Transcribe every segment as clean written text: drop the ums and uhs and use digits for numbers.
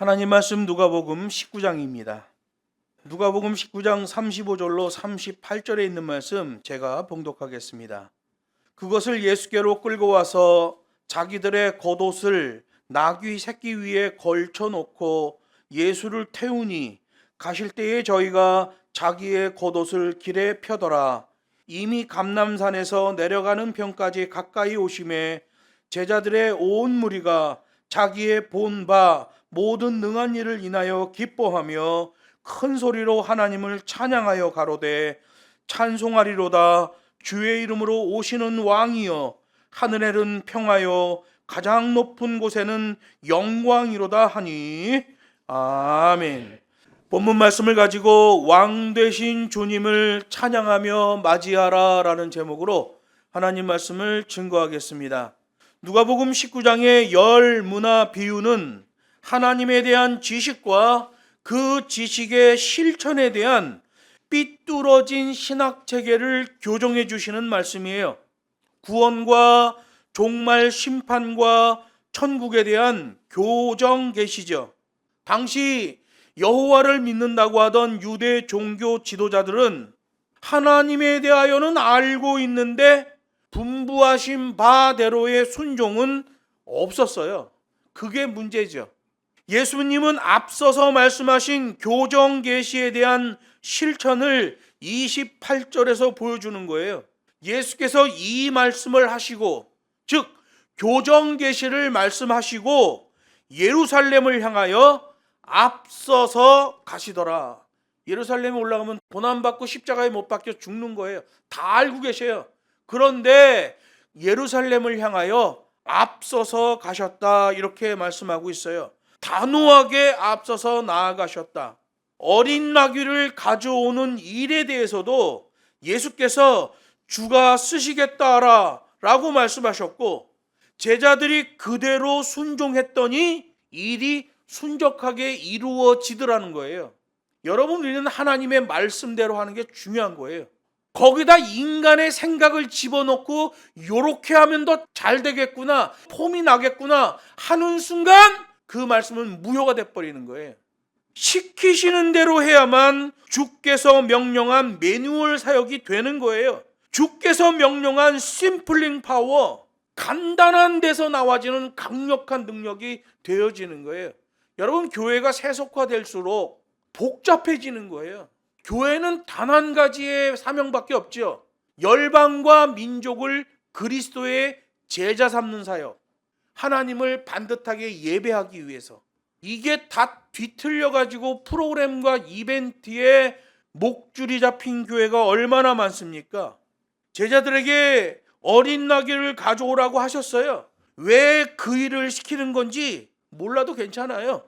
하나님 말씀 누가복음 19장입니다. 누가복음 19장 35절로 38절에 있는 말씀 제가 봉독하겠습니다. 그것을 예수께로 끌고 와서 자기들의 겉옷을 나귀 새끼 위에 걸쳐 놓고 예수를 태우니 가실 때에 저희가 자기의 겉옷을 길에 펴더라. 이미 감람산에서 내려가는 평까지 가까이 오심에 제자들의 온 무리가 자기의 본 바 모든 능한 일을 인하여 기뻐하며 큰 소리로 하나님을 찬양하여 가로되 찬송하리로다. 주의 이름으로 오시는 왕이여, 하늘에는 평하여 가장 높은 곳에는 영광이로다 하니. 아멘. 본문 말씀을 가지고 왕 되신 주님을 찬양하며 맞이하라 라는 제목으로 하나님 말씀을 증거하겠습니다. 누가복음 19장의 열 문화 비유는 하나님에 대한 지식과 그 지식의 실천에 대한 삐뚤어진 신학 체계를 교정해 주시는 말씀이에요. 구원과 종말 심판과 천국에 대한 교정 계시죠. 당시 여호와를 믿는다고 하던 유대 종교 지도자들은 하나님에 대하여는 알고 있는데 분부하신 바대로의 순종은 없었어요. 그게 문제죠. 예수님은 앞서서 말씀하신 교정 계시에 대한 실천을 28절에서 보여주는 거예요. 예수께서 이 말씀을 하시고, 즉 교정 계시를 말씀하시고 예루살렘을 향하여 앞서서 가시더라. 예루살렘에 올라가면 고난받고 십자가에 못 박혀 죽는 거예요. 다 알고 계셔요. 그런데 예루살렘을 향하여 앞서서 가셨다, 이렇게 말씀하고 있어요. 단호하게 앞서서 나아가셨다. 어린 나귀를 가져오는 일에 대해서도 예수께서 주가 쓰시겠다라 라고 말씀하셨고, 제자들이 그대로 순종했더니 일이 순적하게 이루어지더라는 거예요. 여러분, 우리는 하나님의 말씀대로 하는 게 중요한 거예요. 거기다 인간의 생각을 집어넣고 요렇게 하면 더 잘 되겠구나, 폼이 나겠구나 하는 순간 그 말씀은 무효가 돼버리는 거예요. 시키시는 대로 해야만 주께서 명령한 매뉴얼 사역이 되는 거예요. 주께서 명령한 심플링 파워, 간단한 데서 나와지는 강력한 능력이 되어지는 거예요. 여러분, 교회가 세속화될수록 복잡해지는 거예요. 교회는 단 한 가지의 사명밖에 없죠. 열방과 민족을 그리스도의 제자 삼는 사역, 하나님을 반듯하게 예배하기 위해서. 이게 다 뒤틀려가지고 프로그램과 이벤트에 목줄이 잡힌 교회가 얼마나 많습니까? 제자들에게 어린 나귀를 가져오라고 하셨어요. 왜 그 일을 시키는 건지 몰라도 괜찮아요.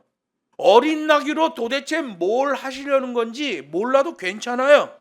어린 나귀로 도대체 뭘 하시려는 건지 몰라도 괜찮아요.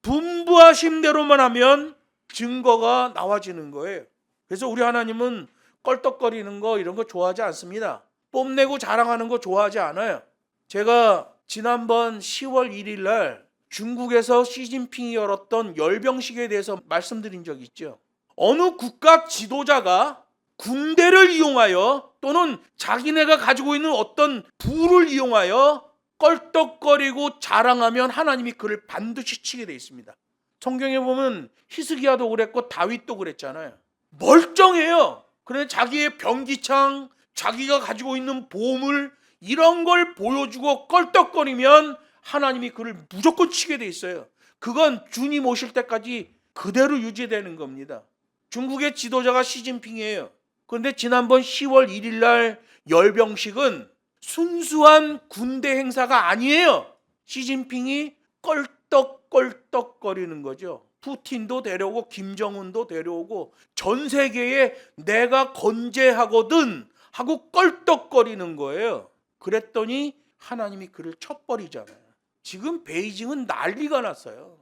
분부하신 대로만 하면 증거가 나와지는 거예요. 그래서 우리 하나님은 껄떡거리는 거 이런 거 좋아하지 않습니다. 뽐내고 자랑하는 거 좋아하지 않아요. 제가 지난번 10월 1일 날 중국에서 시진핑이 열었던 열병식에 대해서 말씀드린 적이 있죠. 어느 국가 지도자가 군대를 이용하여 또는 자기네가 가지고 있는 어떤 부를 이용하여 껄떡거리고 자랑하면 하나님이 그를 반드시 치게 돼 있습니다. 성경에 보면 히스기야도 그랬고 다윗도 그랬잖아요. 멀쩡해요. 그런데 자기의 병기창, 자기가 가지고 있는 보물 이런 걸 보여주고 껄떡거리면 하나님이 그를 무조건 치게 돼 있어요. 그건 주님 오실 때까지 그대로 유지되는 겁니다. 중국의 지도자가 시진핑이에요. 그런데 지난번 10월 1일 날 열병식은 순수한 군대 행사가 아니에요. 시진핑이 껄떡껄떡거리는 거죠. 푸틴도 데려오고 김정은도 데려오고 전 세계에 내가 건재하거든 하고 껄떡거리는 거예요. 그랬더니 하나님이 그를 쳐버리잖아요. 지금 베이징은 난리가 났어요.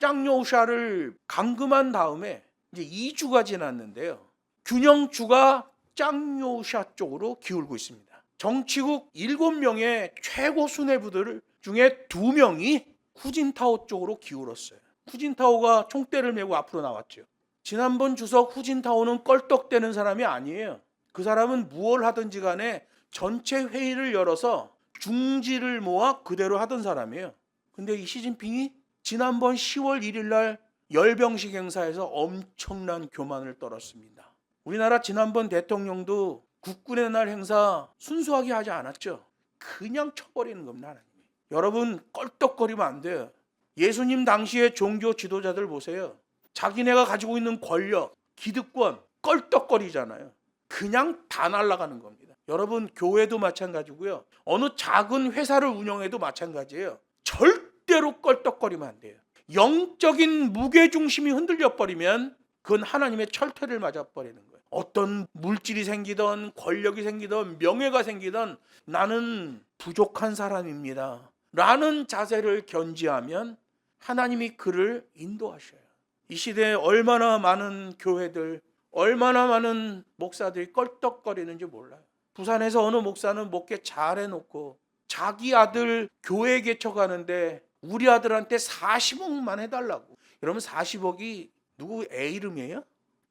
짱요샤를 감금한 다음에 이제 2주가 지났는데요. 균형추가 짱요샤 쪽으로 기울고 있습니다. 정치국 7명의 최고 수뇌부들 중에 2명이 후진타오 쪽으로 기울었어요. 후진타오가 총대를 메고 앞으로 나왔죠. 지난번 주석 후진타오는 껄떡대는 사람이 아니에요. 그 사람은 무엇을 하든지 간에 전체 회의를 열어서 중지를 모아 그대로 하던 사람이에요. 근데 이 시진핑이 지난번 10월 1일 날 열병식 행사에서 엄청난 교만을 떨었습니다. 우리나라 지난번 대통령도 국군의 날 행사 순수하게 하지 않았죠. 그냥 쳐버리는 겁니다. 하나님이. 여러분 껄떡거리면 안 돼요. 예수님 당시의 종교 지도자들 보세요. 자기네가 가지고 있는 권력, 기득권 껄떡거리잖아요. 그냥 다 날아가는 겁니다. 여러분 교회도 마찬가지고요. 어느 작은 회사를 운영해도 마찬가지예요. 절대로 껄떡거리면 안 돼요. 영적인 무게중심이 흔들려 버리면 그건 하나님의 철퇴를 맞아버리는 거예요. 어떤 물질이 생기든 권력이 생기든 명예가 생기든 나는 부족한 사람입니다 라는 자세를 견지하면 하나님이 그를 인도하셔요. 이 시대에 얼마나 많은 교회들, 얼마나 많은 목사들이 껄떡거리는지 몰라요. 부산에서 어느 목사는 목회 잘 해놓고 자기 아들 교회 개척하는데 우리 아들한테 40억만 해달라고. 그러면 40억이 누구 애 이름이에요?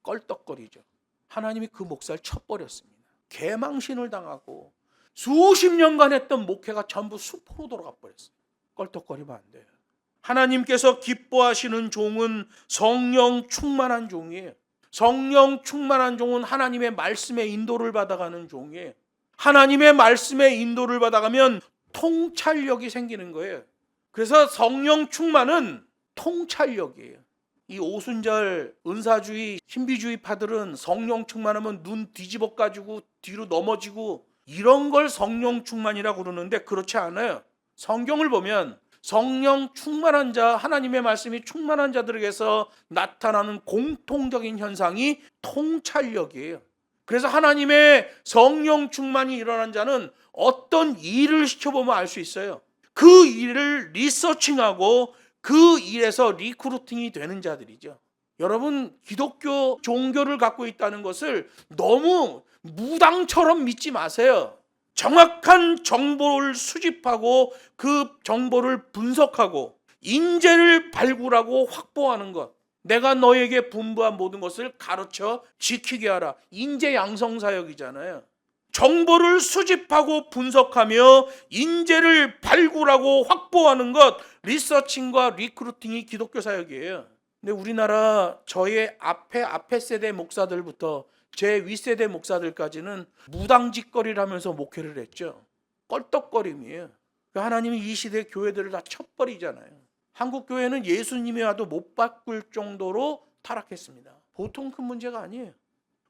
껄떡거리죠. 하나님이 그 목사를 쳐버렸습니다. 개망신을 당하고 수십 년간 했던 목회가 전부 수포로 돌아가 버렸어요. 껄떡거리면 안 돼요. 하나님께서 기뻐하시는 종은 성령 충만한 종이에요. 성령 충만한 종은 하나님의 말씀의 인도를 받아가는 종이에요. 하나님의 말씀의 인도를 받아가면 통찰력이 생기는 거예요. 그래서 성령 충만은 통찰력이에요. 이 오순절 은사주의 신비주의 파들은 성령 충만하면 눈 뒤집어 가지고 뒤로 넘어지고 이런 걸 성령 충만이라고 그러는데 그렇지 않아요. 성경을 보면 성령 충만한 자, 하나님의 말씀이 충만한 자들에게서 나타나는 공통적인 현상이 통찰력이에요. 그래서 하나님의 성령 충만이 일어난 자는 어떤 일을 시켜보면 알 수 있어요. 그 일을 리서칭하고 그 일에서 리크루팅이 되는 자들이죠. 여러분 기독교 종교를 갖고 있다는 것을 너무 무당처럼 믿지 마세요. 정확한 정보를 수집하고 그 정보를 분석하고 인재를 발굴하고 확보하는 것. 내가 너에게 분부한 모든 것을 가르쳐 지키게 하라. 인재 양성 사역이잖아요. 정보를 수집하고 분석하며 인재를 발굴하고 확보하는 것, 리서칭과 리크루팅이 기독교 사역이에요. 근데 우리나라 저의 앞에 세대 목사들부터 제 윗세대 목사들까지는 무당짓거리를 하면서 목회를 했죠. 껄떡거림이에요. 하나님이 이 시대 교회들을 다 쳐버리잖아요. 한국 교회는 예수님이 와도 못 바꿀 정도로 타락했습니다. 보통 큰 문제가 아니에요.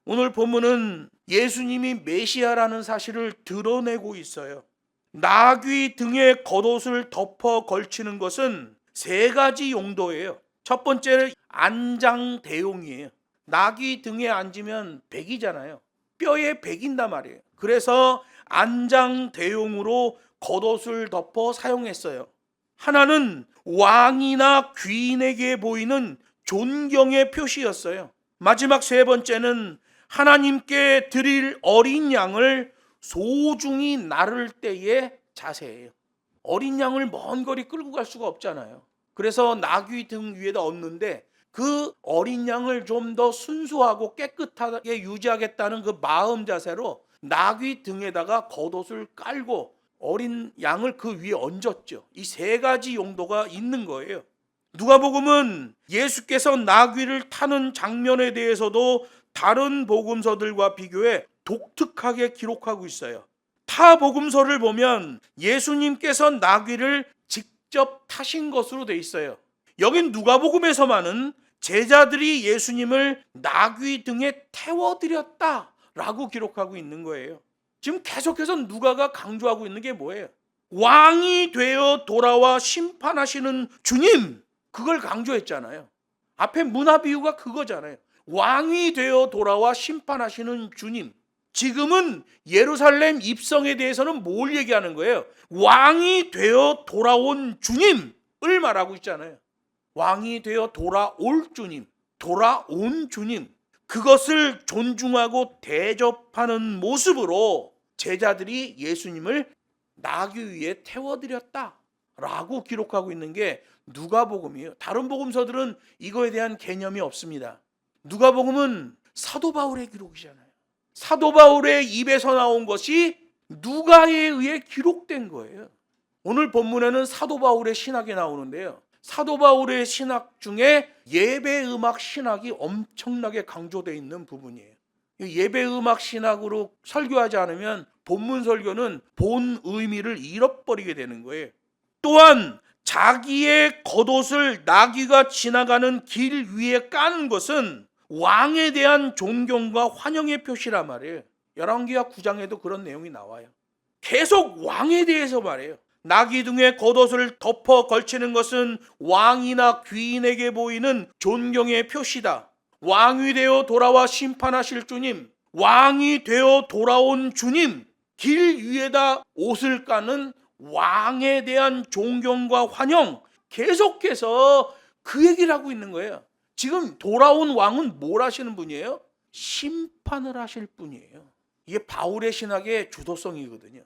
오늘 본문은 예수님이 메시아라는 사실을 드러내고 있어요. 나귀 등에 겉옷을 덮어 걸치는 것은 세 가지 용도예요. 첫 번째는 안장대용이에요. 나귀 등에 앉으면 백이잖아요. 뼈에 백인단 말이에요. 그래서 안장대용으로 겉옷을 덮어 사용했어요. 하나는 왕이나 귀인에게 보이는 존경의 표시였어요. 마지막 세 번째는 하나님께 드릴 어린 양을 소중히 나를 때의 자세예요. 어린 양을 먼 거리 끌고 갈 수가 없잖아요. 그래서 나귀 등 위에다 얹는데 그 어린 양을 좀 더 순수하고 깨끗하게 유지하겠다는 그 마음 자세로 나귀 등에다가 겉옷을 깔고 어린 양을 그 위에 얹었죠. 이 세 가지 용도가 있는 거예요. 누가복음은 예수께서 나귀를 타는 장면에 대해서도 다른 복음서들과 비교해 독특하게 기록하고 있어요. 타 복음서를 보면 예수님께서 나귀를 직접 타신 것으로 돼 있어요. 여긴 누가복음에서만은 제자들이 예수님을 나귀 등에 태워드렸다라고 기록하고 있는 거예요. 지금 계속해서 누가가 강조하고 있는 게 뭐예요? 왕이 되어 돌아와 심판하시는 주님, 그걸 강조했잖아요. 앞에 문화 비유가 그거잖아요. 왕이 되어 돌아와 심판하시는 주님. 지금은 예루살렘 입성에 대해서는 뭘 얘기하는 거예요? 왕이 되어 돌아온 주님을 말하고 있잖아요. 왕이 되어 돌아올 주님, 돌아온 주님. 그것을 존중하고 대접하는 모습으로 제자들이 예수님을 나귀 위에 태워드렸다라고 기록하고 있는 게 누가복음이에요. 다른 복음서들은 이거에 대한 개념이 없습니다. 누가복음은 사도 바울의 기록이잖아요. 사도 바울의 입에서 나온 것이 누가에 의해 기록된 거예요. 오늘 본문에는 사도 바울의 신학이 나오는데요. 사도 바울의 신학 중에 예배 음악 신학이 엄청나게 강조되어 있는 부분이에요. 예배 음악 신학으로 설교하지 않으면 본문 설교는 본 의미를 잃어버리게 되는 거예요. 또한 자기의 겉옷을 나귀가 지나가는 길 위에 까는 것은 왕에 대한 존경과 환영의 표시란 말이에요. 열왕기하 9장에도 그런 내용이 나와요. 계속 왕에 대해서 말해요. 나귀 등의 겉옷을 덮어 걸치는 것은 왕이나 귀인에게 보이는 존경의 표시다. 왕이 되어 돌아와 심판하실 주님, 왕이 되어 돌아온 주님, 길 위에다 옷을 까는 왕에 대한 존경과 환영, 계속해서 그 얘기를 하고 있는 거예요. 지금 돌아온 왕은 뭘 하시는 분이에요? 심판을 하실 분이에요. 이게 바울의 신학의 주도성이거든요.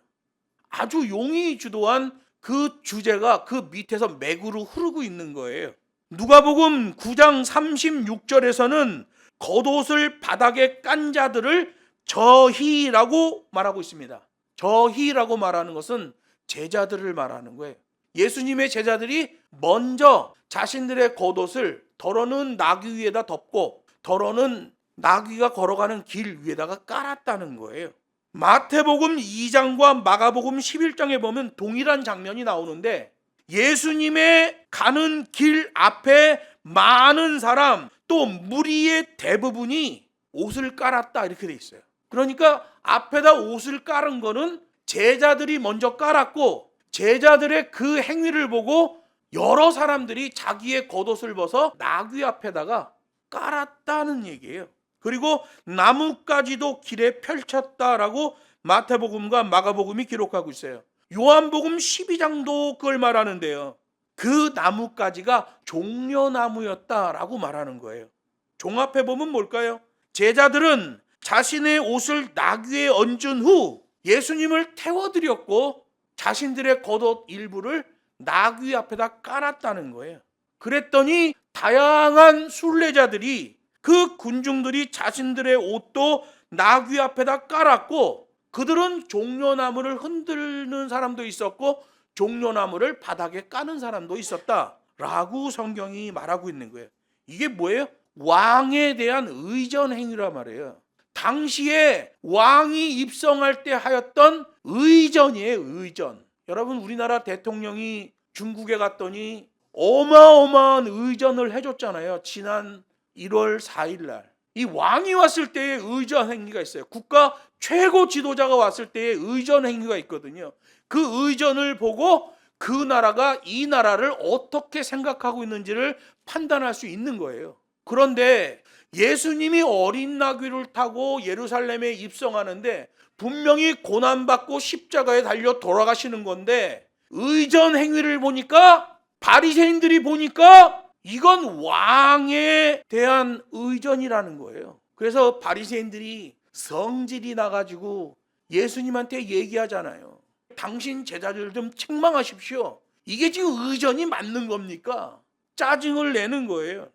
아주 용이 주도한 그 주제가 그 밑에서 맥으로 흐르고 있는 거예요. 누가복음 9장 36절에서는 겉옷을 바닥에 깐 자들을 저희라고 말하고 있습니다. 저희라고 말하는 것은 제자들을 말하는 거예요. 예수님의 제자들이 먼저 자신들의 겉옷을 더러는 나귀 위에다 덮고 더러는 나귀가 걸어가는 길 위에다가 깔았다는 거예요. 마태복음 2장과 마가복음 11장에 보면 동일한 장면이 나오는데 예수님의 가는 길 앞에 많은 사람 또 무리의 대부분이 옷을 깔았다 이렇게 돼 있어요. 그러니까 앞에다 옷을 깔은 거는 제자들이 먼저 깔았고 제자들의 그 행위를 보고 여러 사람들이 자기의 겉옷을 벗어 나귀 앞에다가 깔았다는 얘기예요. 그리고 나뭇가지도 길에 펼쳤다라고 마태복음과 마가복음이 기록하고 있어요. 요한복음 12장도 그걸 말하는데요. 그 나뭇가지가 종려나무였다라고 말하는 거예요. 종합해보면 뭘까요? 제자들은 자신의 옷을 나귀에 얹은 후 예수님을 태워드렸고 자신들의 겉옷 일부를 나귀 앞에다 깔았다는 거예요. 그랬더니 다양한 순례자들이 그 군중들이 자신들의 옷도 나귀 앞에다 깔았고 그들은 종려나무를 흔드는 사람도 있었고 종려나무를 바닥에 까는 사람도 있었다라고 성경이 말하고 있는 거예요. 이게 뭐예요? 왕에 대한 의전 행위란 말이에요. 당시에 왕이 입성할 때 하였던 의전이에요. 의전. 여러분 우리나라 대통령이 중국에 갔더니 어마어마한 의전을 해줬잖아요. 지난 1월 4일 날. 이 왕이 왔을 때의 의전 행위가 있어요. 국가 최고 지도자가 왔을 때의 의전 행위가 있거든요. 그 의전을 보고 그 나라가 이 나라를 어떻게 생각하고 있는지를 판단할 수 있는 거예요. 그런데 예수님이 어린 나귀를 타고 예루살렘에 입성하는데 분명히 고난받고 십자가에 달려 돌아가시는 건데 의전 행위를 보니까 바리새인들이 보니까 이건 왕에 대한 의전이라는 거예요. 그래서 바리새인들이 성질이 나가지고 예수님한테 얘기하잖아요. 당신 제자들 좀 책망하십시오. 이게 지금 의전이 맞는 겁니까? 짜증을 내는 거예요.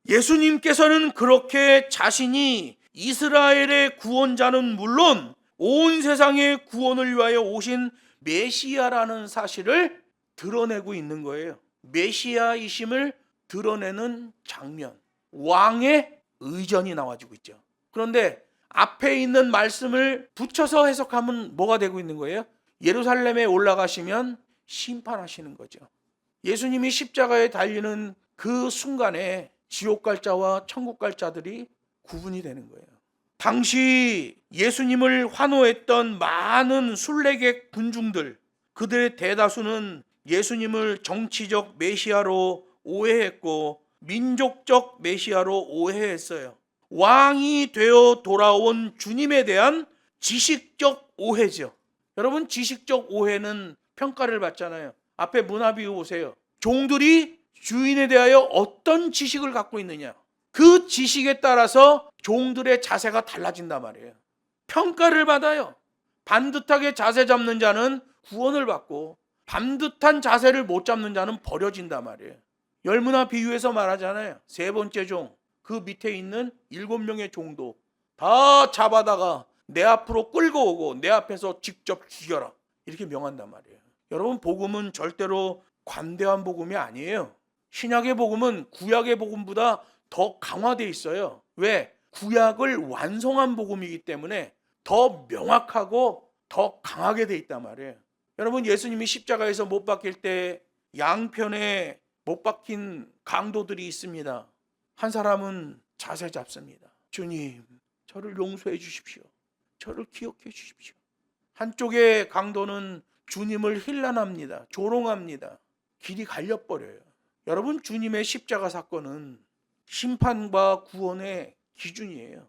예수님께서는 그렇게 자신이 이스라엘의 구원자는 물론 온 세상의 구원을 위하여 오신 메시아라는 사실을 드러내고 있는 거예요. 메시아이심을 드러내는 장면, 왕의 의전이 나와지고 있죠. 그런데 앞에 있는 말씀을 붙여서 해석하면 뭐가 되고 있는 거예요? 예루살렘에 올라가시면 심판하시는 거죠. 예수님이 십자가에 달리는 그 순간에 지옥 갈 자와 천국 갈 자들이 구분이 되는 거예요. 당시 예수님을 환호했던 많은 순례객 군중들, 그들의 대다수는 예수님을 정치적 메시아로 오해했고 민족적 메시아로 오해했어요. 왕이 되어 돌아온 주님에 대한 지식적 오해죠. 여러분 지식적 오해는 평가를 받잖아요. 앞에 문화비유 보세요. 종들이 주인에 대하여 어떤 지식을 갖고 있느냐, 그 지식에 따라서 종들의 자세가 달라진단 말이에요. 평가를 받아요. 반듯하게 자세 잡는 자는 구원을 받고 반듯한 자세를 못 잡는 자는 버려진단 말이에요. 열문화 비유에서 말하잖아요. 세 번째 종, 그 밑에 있는 7명의 종도 다 잡아다가 내 앞으로 끌고 오고 내 앞에서 직접 죽여라. 이렇게 명한단 말이에요. 여러분, 복음은 절대로 관대한 복음이 아니에요. 신약의 복음은 구약의 복음보다 더 강화되어 있어요. 왜? 구약을 완성한 복음이기 때문에 더 명확하고 더 강하게 되어 있단 말이에요. 여러분, 예수님이 십자가에서 못 박힐 때 양편에 못 박힌 강도들이 있습니다. 한 사람은 자세 잡습니다. 주님, 저를 용서해 주십시오. 저를 기억해 주십시오. 한쪽의 강도는 주님을 힐난합니다. 조롱합니다. 길이 갈려버려요. 여러분, 주님의 십자가 사건은 심판과 구원의 기준이에요.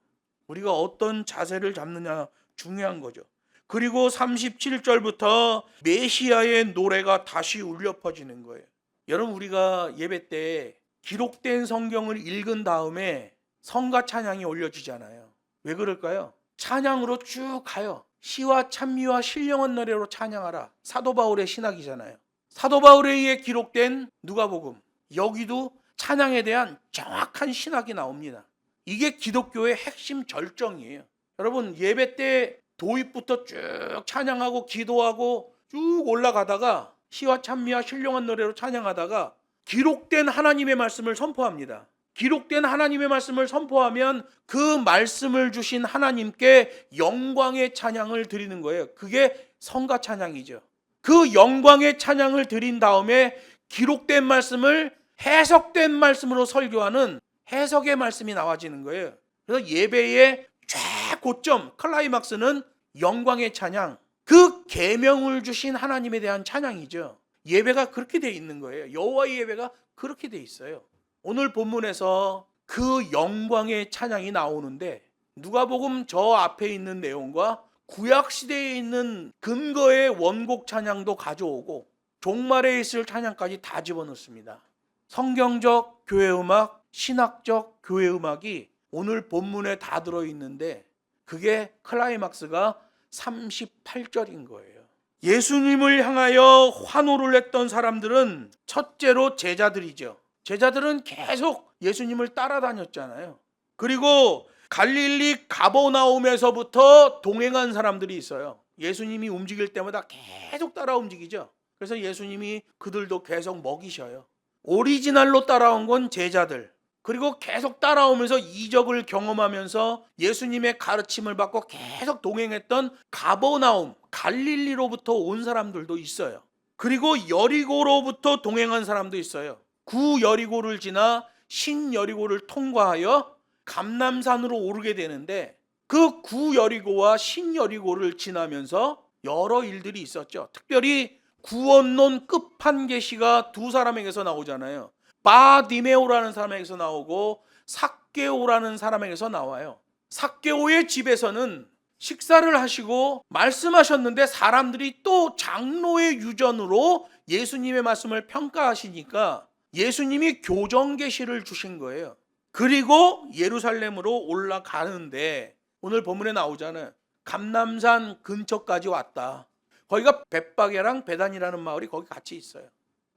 우리가 어떤 자세를 잡느냐 중요한 거죠. 그리고 37절부터 메시아의 노래가 다시 울려 퍼지는 거예요. 여러분, 우리가 예배 때 기록된 성경을 읽은 다음에 성가 찬양이 올려지잖아요. 왜 그럴까요? 찬양으로 쭉 가요. 시와 찬미와 신령한 노래로 찬양하라. 사도 바울의 신학이잖아요. 사도 바울에 의해 기록된 누가복음, 여기도 찬양에 대한 정확한 신학이 나옵니다. 이게 기독교의 핵심 절정이에요. 여러분, 예배 때 도입부터 쭉 찬양하고 기도하고 쭉 올라가다가 시와 찬미와 신령한 노래로 찬양하다가 기록된 하나님의 말씀을 선포합니다. 기록된 하나님의 말씀을 선포하면 그 말씀을 주신 하나님께 영광의 찬양을 드리는 거예요. 그게 성가 찬양이죠. 그 영광의 찬양을 드린 다음에 기록된 말씀을 해석된 말씀으로 설교하는 해석의 말씀이 나와지는 거예요. 그래서 예배의 최고점, 클라이막스는 영광의 찬양, 그 계명을 주신 하나님에 대한 찬양이죠. 예배가 그렇게 돼 있는 거예요. 여호와의 예배가 그렇게 돼 있어요. 오늘 본문에서 그 영광의 찬양이 나오는데 누가복음 저 앞에 있는 내용과 구약시대에 있는 근거의 원곡 찬양도 가져오고 종말에 있을 찬양까지 다 집어넣습니다. 성경적 교회음악, 신학적 교회음악이 오늘 본문에 다 들어있는데 그게 클라이막스가 38절인 거예요. 예수님을 향하여 환호를 했던 사람들은 첫째로 제자들이죠. 제자들은 계속 예수님을 따라다녔잖아요. 그리고 갈릴리 가버나움에서부터 동행한 사람들이 있어요. 예수님이 움직일 때마다 계속 따라 움직이죠. 그래서 예수님이 그들도 계속 먹이셔요. 오리지널로 따라온 건 제자들. 그리고 계속 따라오면서 이적을 경험하면서 예수님의 가르침을 받고 계속 동행했던 가버나움, 갈릴리로부터 온 사람들도 있어요. 그리고 여리고로부터 동행한 사람도 있어요. 구여리고를 지나 신여리고를 통과하여 감람산으로 오르게 되는데 그 구여리고와 신여리고를 지나면서 여러 일들이 있었죠. 특별히 구원론 끝판계시가 두 사람에게서 나오잖아요. 바디메오라는 사람에게서 나오고 삭개오라는 사람에게서 나와요. 삭개오의 집에서는 식사를 하시고 말씀하셨는데 사람들이 또 장로의 유전으로 예수님의 말씀을 평가하시니까 예수님이 교정계시를 주신 거예요. 그리고 예루살렘으로 올라가는데 오늘 본문에 나오잖아요. 감람산 근처까지 왔다. 거기가 벳바게랑 베단이라는 마을이 거기 같이 있어요.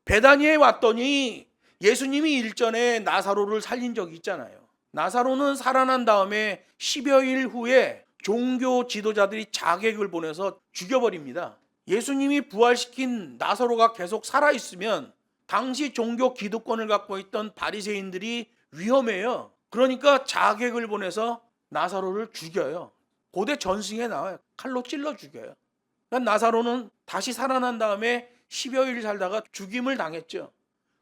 베다니에 왔더니 예수님이 일전에 나사로를 살린 적이 있잖아요. 나사로는 살아난 다음에 10여 일 후에 종교 지도자들이 자객을 보내서 죽여버립니다. 예수님이 부활시킨 나사로가 계속 살아있으면 당시 종교 기득권을 갖고 있던 바리새인들이 위험해요. 그러니까 자객을 보내서 나사로를 죽여요. 고대 전승에 나와요. 칼로 찔러 죽여요. 그러니까 나사로는 다시 살아난 다음에 10여 일 살다가 죽임을 당했죠.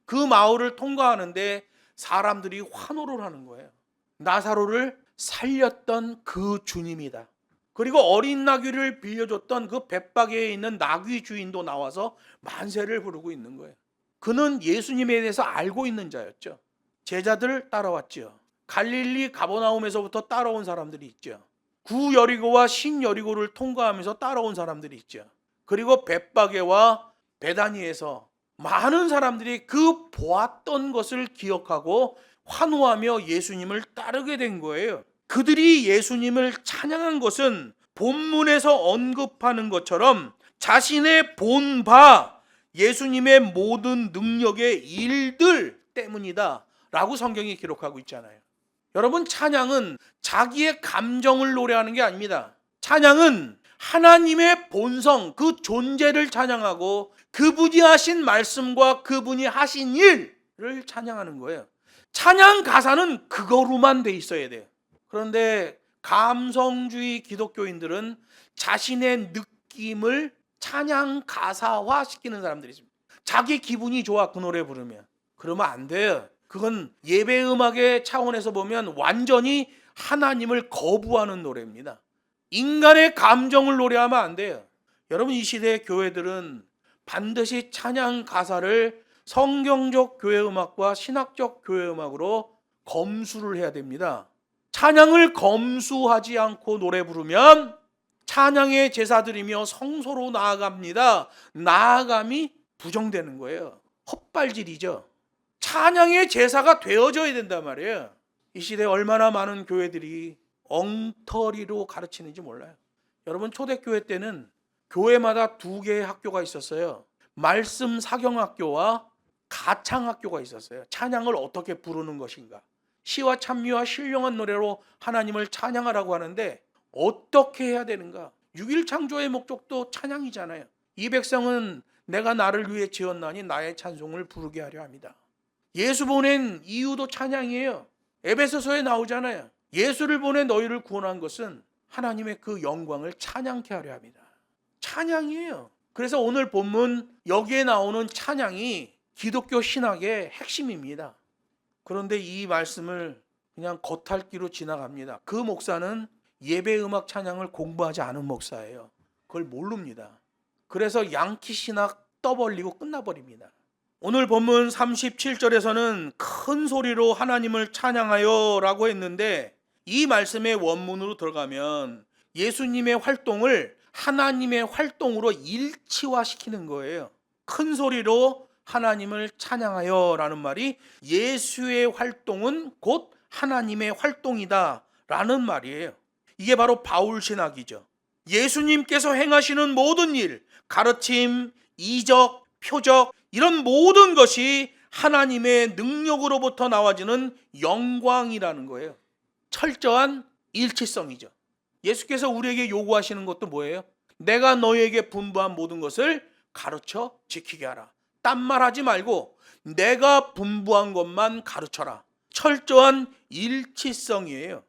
그 마을을 통과하는데 사람들이 환호를 하는 거예요. 나사로를 살렸던 그 주님이다. 그리고 어린 나귀를 빌려줬던 그 벳바게에 있는 나귀 주인도 나와서 만세를 부르고 있는 거예요. 그는 예수님에 대해서 알고 있는 자였죠. 제자들 따라왔죠. 갈릴리 가버나움에서부터 따라온 사람들이 있죠. 구여리고와 신여리고를 통과하면서 따라온 사람들이 있죠. 그리고 벳바게와 베다니에서 많은 사람들이 그 보았던 것을 기억하고 환호하며 예수님을 따르게 된 거예요. 그들이 예수님을 찬양한 것은 본문에서 언급하는 것처럼 자신의 본 바 예수님의 모든 능력의 일들 때문이다 라고 성경이 기록하고 있잖아요. 여러분, 찬양은 자기의 감정을 노래하는 게 아닙니다. 찬양은 하나님의 본성, 그 존재를 찬양하고 그분이 하신 말씀과 그분이 하신 일을 찬양하는 거예요. 찬양 가사는 그거로만 돼 있어야 돼요. 그런데 감성주의 기독교인들은 자신의 느낌을 찬양 가사화 시키는 사람들이 있습니다. 자기 기분이 좋아 그 노래 부르면. 그러면 안 돼요. 그건 예배 음악의 차원에서 보면 완전히 하나님을 거부하는 노래입니다. 인간의 감정을 노래하면 안 돼요. 여러분, 이 시대의 교회들은 반드시 찬양 가사를 성경적 교회 음악과 신학적 교회 음악으로 검수를 해야 됩니다. 찬양을 검수하지 않고 노래 부르면 찬양의 제사드리며 성소로 나아갑니다. 나아감이 부정되는 거예요. 헛발질이죠. 찬양의 제사가 되어져야 된단 말이에요. 이 시대에 얼마나 많은 교회들이 엉터리로 가르치는지 몰라요. 여러분, 초대교회 때는 교회마다 2개의 학교가 있었어요. 말씀 사경학교와 가창학교가 있었어요. 찬양을 어떻게 부르는 것인가, 시와 찬미와 신령한 노래로 하나님을 찬양하라고 하는데 어떻게 해야 되는가? 6일 창조의 목적도 찬양이잖아요. 이 백성은 내가 나를 위해 지었나니 나의 찬송을 부르게 하려 합니다. 예수 보낸 이유도 찬양이에요. 에베소서에 나오잖아요. 예수를 보내 너희를 구원한 것은 하나님의 그 영광을 찬양케 하려 합니다. 찬양이에요. 그래서 오늘 본문 여기에 나오는 찬양이 기독교 신학의 핵심입니다. 그런데 이 말씀을 그냥 겉핥기로 지나갑니다. 그 목사는 예배 음악 찬양을 공부하지 않은 목사예요. 그걸 모릅니다. 그래서 양키 신학 떠벌리고 끝나버립니다. 오늘 본문 37절에서는 큰 소리로 하나님을 찬양하여 라고 했는데, 이 말씀의 원문으로 들어가면 예수님의 활동을 하나님의 활동으로 일치화시키는 거예요. 큰 소리로 하나님을 찬양하여 라는 말이 예수의 활동은 곧 하나님의 활동이다 라는 말이에요. 이게 바로 바울 신학이죠. 예수님께서 행하시는 모든 일, 가르침, 이적, 표적, 이런 모든 것이 하나님의 능력으로부터 나와지는 영광이라는 거예요. 철저한 일치성이죠. 예수께서 우리에게 요구하시는 것도 뭐예요? 내가 너희에게 분부한 모든 것을 가르쳐 지키게 하라. 딴말하지 말고 내가 분부한 것만 가르쳐라. 철저한 일치성이에요.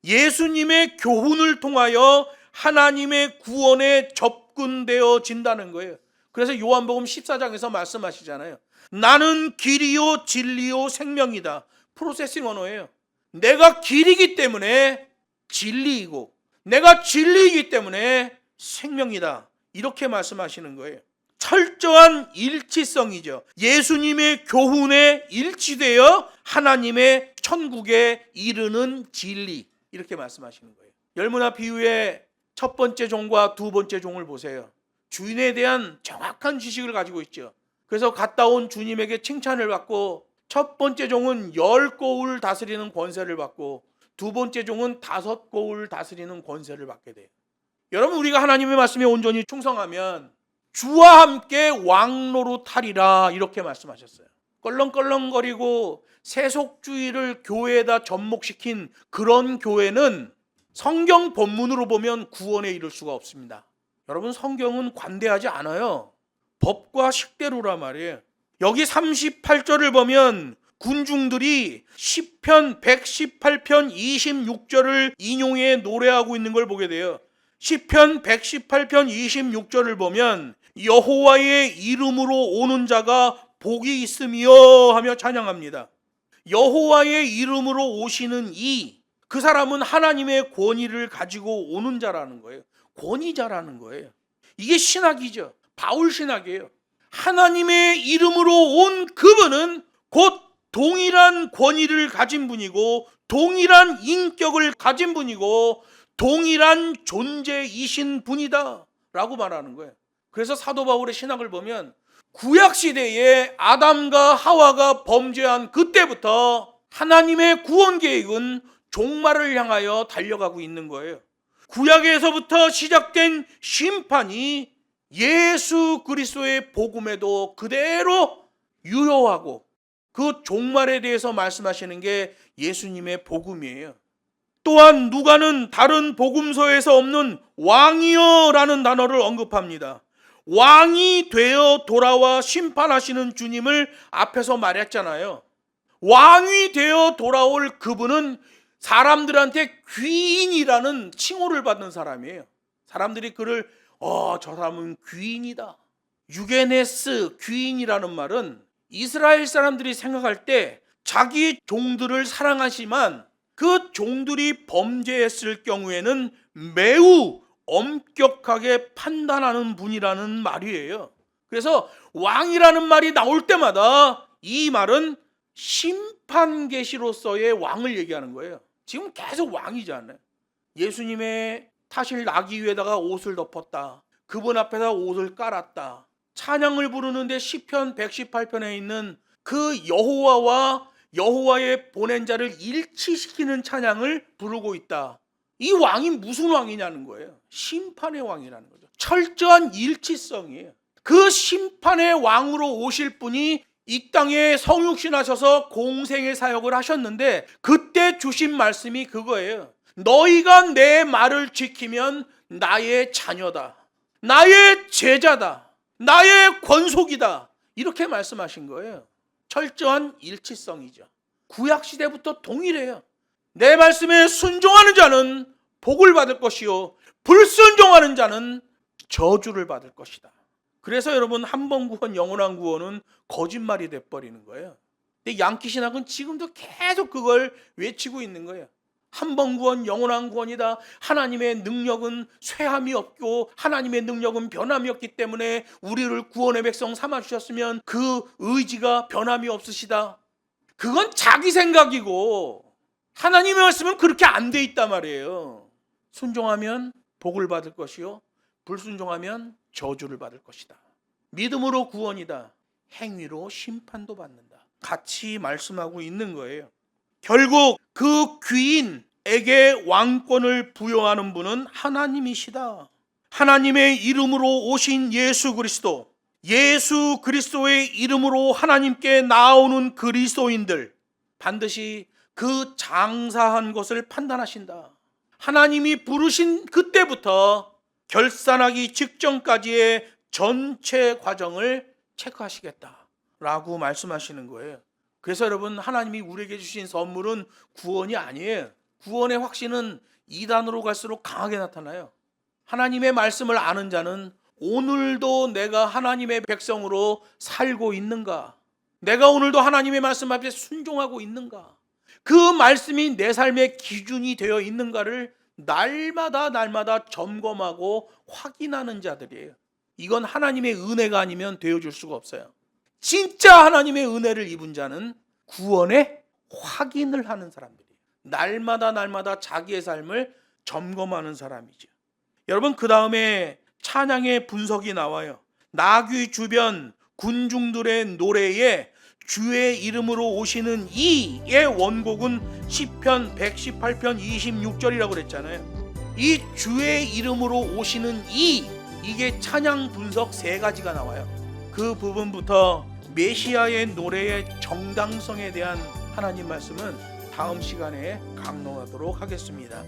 예수님의 교훈을 통하여 하나님의 구원에 접근되어진다는 거예요. 그래서 요한복음 14장에서 말씀하시잖아요. 나는 길이요 진리요 생명이다. 프로세싱 언어예요. 내가 길이기 때문에 진리이고 내가 진리이기 때문에 생명이다. 이렇게 말씀하시는 거예요. 철저한 일치성이죠. 예수님의 교훈에 일치되어 하나님의 천국에 이르는 진리, 이렇게 말씀하시는 거예요. 열무나 비유의 첫 번째 종과 두 번째 종을 보세요. 주인에 대한 정확한 지식을 가지고 있죠. 그래서 갔다 온 주님에게 칭찬을 받고, 첫 번째 종은 10고을 다스리는 권세를 받고 두 번째 종은 5고을 다스리는 권세를 받게 돼요. 여러분, 우리가 하나님의 말씀에 온전히 충성하면 주와 함께 왕노로 타리라, 이렇게 말씀하셨어요. 껄렁껄렁거리고 세속주의를 교회에다 접목시킨 그런 교회는 성경 본문으로 보면 구원에 이를 수가 없습니다. 여러분, 성경은 관대하지 않아요. 법과 식대로란 말이에요. 여기 38절을 보면 군중들이 시편 118편 26절을 인용해 노래하고 있는 걸 보게 돼요. 시편 118편 26절을 보면 여호와의 이름으로 오는 자가 복이 있으며 하며 찬양합니다. 여호와의 이름으로 오시는 그 사람은 하나님의 권위를 가지고 오는 자라는 거예요. 권위자라는 거예요. 이게 신학이죠. 바울 신학이에요. 하나님의 이름으로 온 그분은 곧 동일한 권위를 가진 분이고 동일한 인격을 가진 분이고 동일한 존재이신 분이다 라고 말하는 거예요. 그래서 사도 바울의 신학을 보면 구약시대에 아담과 하와가 범죄한 그때부터 하나님의 구원 계획은 종말을 향하여 달려가고 있는 거예요. 구약에서부터 시작된 심판이 예수 그리스도의 복음에도 그대로 유효하고 그 종말에 대해서 말씀하시는 게 예수님의 복음이에요. 또한 누가는 다른 복음서에서 없는 왕이여라는 단어를 언급합니다. 왕이 되어 돌아와 심판하시는 주님을 앞에서 말했잖아요. 왕이 되어 돌아올 그분은 사람들한테 귀인이라는 칭호를 받는 사람이에요. 사람들이 그를 저 사람은 귀인이다. 유게네스, 귀인이라는 말은 이스라엘 사람들이 생각할 때 자기 종들을 사랑하지만 그 종들이 범죄했을 경우에는 매우 엄격하게 판단하는 분이라는 말이에요. 그래서 왕이라는 말이 나올 때마다 이 말은 심판 계시로서의 왕을 얘기하는 거예요. 지금 계속 왕이잖아요. 예수님의 타실 나귀 위에다가 옷을 덮었다. 그분 앞에다 옷을 깔았다. 찬양을 부르는데 시편 118편에 있는 그 여호와와 여호와의 보낸 자를 일치시키는 찬양을 부르고 있다. 이 왕이 무슨 왕이냐는 거예요. 심판의 왕이라는 거죠. 철저한 일치성이에요. 그 심판의 왕으로 오실 분이 이 땅에 성육신하셔서 공생의 사역을 하셨는데 그때 주신 말씀이 그거예요. 너희가 내 말을 지키면 나의 자녀다. 나의 제자다. 나의 권속이다. 이렇게 말씀하신 거예요. 철저한 일치성이죠. 구약시대부터 동일해요. 내 말씀에 순종하는 자는 복을 받을 것이요 불순종하는 자는 저주를 받을 것이다. 그래서 여러분 한 번 구원 영원한 구원은 거짓말이 돼버리는 거예요. 근데 양키신학은 지금도 계속 그걸 외치고 있는 거예요. 한 번 구원 영원한 구원이다. 하나님의 능력은 쇠함이 없고 하나님의 능력은 변함이 없기 때문에 우리를 구원의 백성 삼아주셨으면 그 의지가 변함이 없으시다. 그건 자기 생각이고 하나님의 말씀은 그렇게 안 돼 있단 말이에요. 순종하면 복을 받을 것이요 불순종하면 저주를 받을 것이다. 믿음으로 구원이다. 행위로 심판도 받는다. 같이 말씀하고 있는 거예요. 결국 그 귀인에게 왕권을 부여하는 분은 하나님이시다. 하나님의 이름으로 오신 예수 그리스도, 예수 그리스도의 이름으로 하나님께 나오는 그리스도인들 반드시 그 장사한 것을 판단하신다. 하나님이 부르신 그때부터 결산하기 직전까지의 전체 과정을 체크하시겠다라고 말씀하시는 거예요. 그래서 여러분 하나님이 우리에게 주신 선물은 구원이 아니에요. 구원의 확신은 2단으로 갈수록 강하게 나타나요. 하나님의 말씀을 아는 자는 오늘도 내가 하나님의 백성으로 살고 있는가? 내가 오늘도 하나님의 말씀 앞에 순종하고 있는가? 그 말씀이 내 삶의 기준이 되어 있는가를 날마다 점검하고 확인하는 자들이에요. 이건 하나님의 은혜가 아니면 되어줄 수가 없어요. 진짜 하나님의 은혜를 입은 자는 구원의 확인을 하는 사람들이에요. 날마다 자기의 삶을 점검하는 사람이죠. 여러분 그 다음에 찬양의 분석이 나와요. 나귀 주변 군중들의 노래에 주의 이름으로 오시는 이의 원곡은 시편 118편 26절이라고 그랬잖아요. 이 주의 이름으로 오시는 이게 찬양 분석 3가지가 나와요. 그 부분부터 메시아의 노래의 정당성에 대한 하나님 말씀은 다음 시간에 강론하도록 하겠습니다.